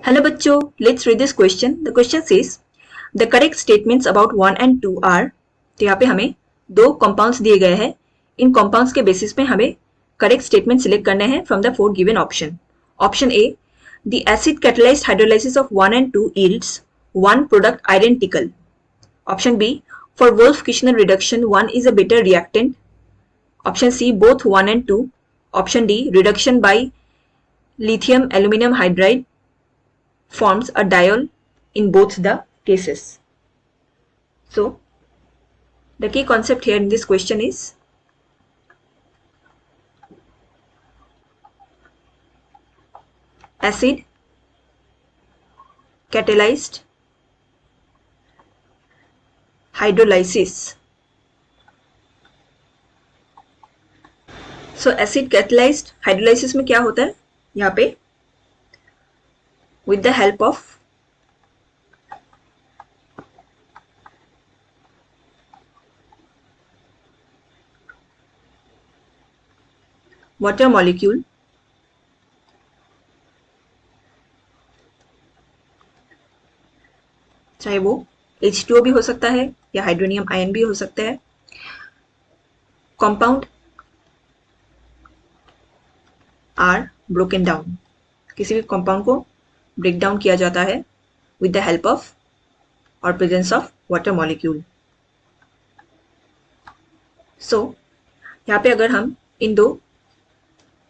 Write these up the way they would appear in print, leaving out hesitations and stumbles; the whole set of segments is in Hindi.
Hello बच्चों, let's read this question. The question says the correct statements about 1 and 2 are. तो यहाँ पे हमें दो compounds दिए गए हैं. इन compounds के basis पे हमें correct statement select करने हैं from the four given option. Option A, the acid catalyzed hydrolysis of 1 and 2 yields one product identical. Option B, for Wolff-Kishner reduction 1 is a better reactant. Option C, both 1 and 2. Option D, reduction by lithium aluminum hydride forms a diol in both the cases. So, the key concept here in this question is acid catalyzed hydrolysis. So, acid catalyzed hydrolysis में क्या होता है यहाँ पे with the help of water molecule चाहे वो H2O भी हो सकता है या हाइड्रोनियम आयन भी हो सकता है. Compound are broken down. किसी भी कंपाउंड को ब्रेक डाउन किया जाता है विद द हेल्प ऑफ और presence of water molecule. So यहाँ पे अगर हम इन दो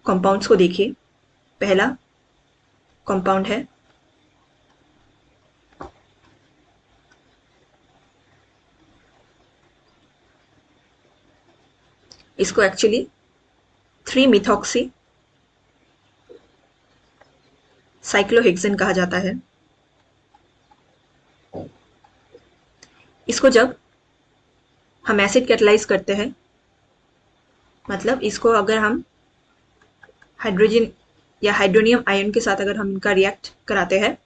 कंपाउंड्स को देखें, पहला कंपाउंड है इसको एक्चुअली 3-methoxy साइक्लोहेक्सेन कहा जाता है. इसको जब हम एसिड कैटलाइज करते हैं, मतलब इसको अगर हम हाइड्रोजन या हाइड्रोनियम आयन के साथ अगर हम इनका रिएक्ट कराते हैं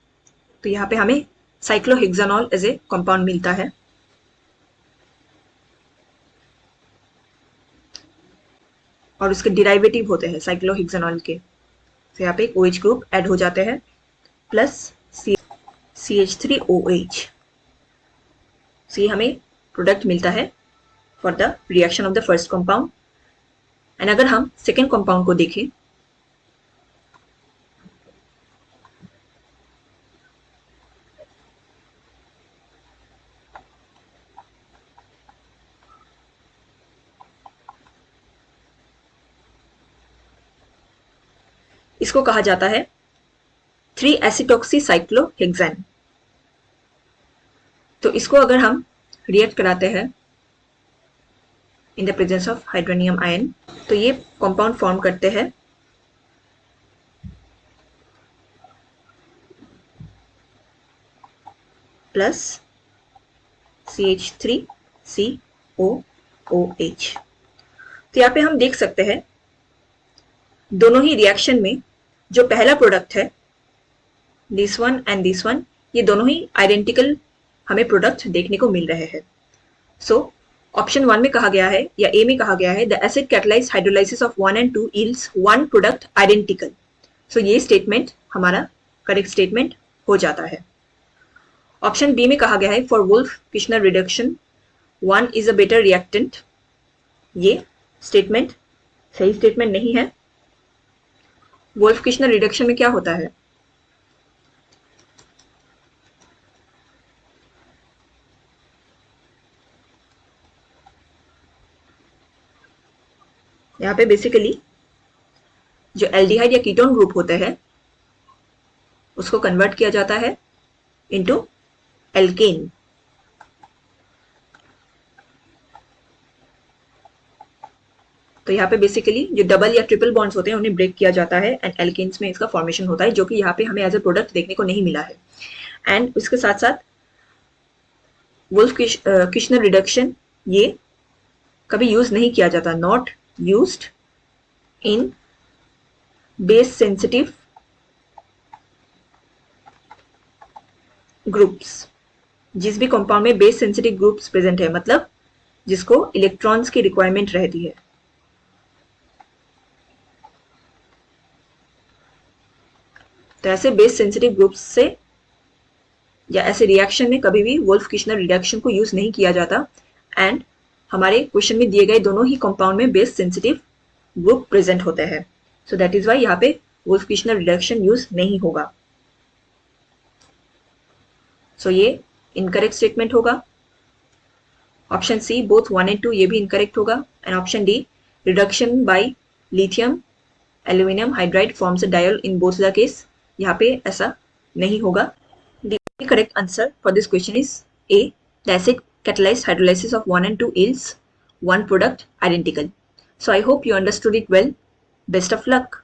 तो यहाँ पे हमें साइक्लोहेक्सानॉल एज ए कंपाउंड मिलता है. और उसके डिराइवेटिव होते हैं साइक्लोहेक्सानॉल के. तो यहाँ पे एक OH ग्रुप ऐड हो जाते हैं प्लस CH3OH. तो ये हमें प्रोडक्ट मिलता है for the reaction of the first compound. And अगर हम सेकेंड कंपाउंड को देखें, इसको कहा जाता है 3-एसिटोक्सी-साइक्लोहेक्सेन. तो इसको अगर हम रिएक्ट कराते हैं in the presence of hydronium ion तो ये कंपाउंड फॉर्म करते हैं प्लस CH3COOH. तो यहाँ पे हम देख सकते हैं दोनों ही रिएक्शन में जो पहला प्रोडक्ट है this one and this one, ये दोनों ही आइडेंटिकल हमें प्रोडक्ट देखने को मिल रहे हैं. सो ऑप्शन 1 में कहा गया है या ए में कहा गया है the acid catalysed hydrolysis of 1 and 2 yields one product identical. So ये स्टेटमेंट हमारा करेक्ट स्टेटमेंट हो जाता है. ऑप्शन बी में कहा गया है for wolf-Kishner reduction 1 is a better reactant. ये स्टेटमेंट सही स्टेटमेंट नहीं है. वुल्फ-किश्नर रिडक्शन में क्या होता है, यहाँ पे बेसिकली जो एल्डिहाइड या कीटोन ग्रुप होते हैं उसको कन्वर्ट किया जाता है इनटू एल्केन. तो यहाँ पे बेसिकली जो डबल या ट्रिपल बॉन्ड्स होते हैं उन्हें ब्रेक किया जाता है एंड एल्केन्स में इसका फॉर्मेशन होता है, जो कि यहाँ पे हमें एज ए प्रोडक्ट देखने को नहीं मिला है. एंड उसके साथ साथ वुल्फ-किश्नर रिडक्शन ये कभी यूज नहीं किया जाता, not used in base sensitive groups. जिस भी कंपाउंड में बेस सेंसिटिव ग्रुप्स प्रेजेंट है, मतलब जिसको इलेक्ट्रॉन्स की रिक्वायरमेंट रहती है. तो ऐसे बेस सेंसिटिव ग्रुप्स से या ऐसे रिएक्शन में कभी भी वुल्फ किशनर रिडक्शन को यूज नहीं किया जाता एंड हमारे क्वेश्चन में दिए गए दोनों ही कंपाउंड में बेस सेंसिटिव ग्रुप प्रेजेंट होते हैं। सो दैट इज वाई यहाँ पे वुल्फ किशनर रिडक्शन यूज नहीं होगा। सो ये इनकरेक्ट स्टेटमेंट होगा। ऑप्शन सी बोथ 1 एंड 2 ये भी इनकरेक्ट होगा and option D reduction by lithium aluminium hydride forms a diol in both the case, यहाँ पे ऐसा नहीं होगा। The correct answer for this question is A. The acid catalyzed hydrolysis of 1 and 2 yields one product identical. So I hope you understood it well. Best of luck.